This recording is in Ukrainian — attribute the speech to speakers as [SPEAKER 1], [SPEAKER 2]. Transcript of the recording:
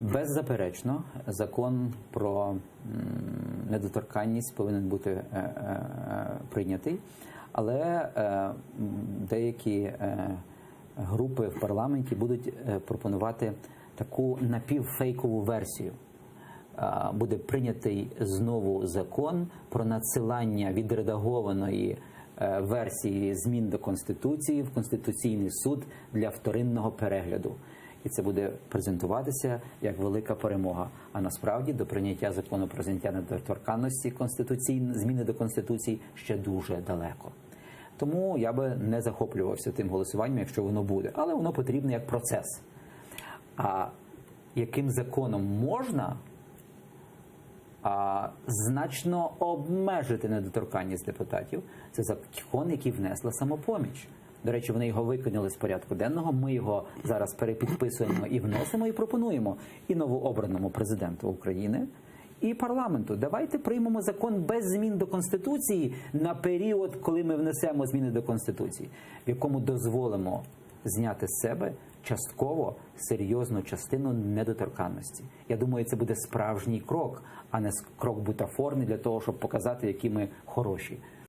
[SPEAKER 1] Беззаперечно, закон про недоторканність повинен бути прийнятий, але деякі групи в парламенті будуть пропонувати таку напівфейкову версію. Буде прийнятий знову закон про надсилання відредагованої версії змін до Конституції в Конституційний суд для вторинного перегляду. І це буде презентуватися як велика перемога. А насправді до прийняття закону про зняття недоторканності зміни до Конституції ще дуже далеко. Тому я би не захоплювався тим голосуванням, якщо воно буде. Але воно потрібно як процес. А яким законом можна значно обмежити недоторканність депутатів? Це закон, який внесла «Самопоміч». До речі, вони його викинули з порядку денного, ми його зараз перепідписуємо і вносимо, і пропонуємо і новообраному президенту України, і парламенту. Давайте приймемо закон без змін до Конституції на період, коли ми внесемо зміни до Конституції, в якому дозволимо зняти з себе частково серйозну частину недоторканності. Я думаю, це буде справжній крок, а не крок бутафорний для того, щоб показати, які ми хороші.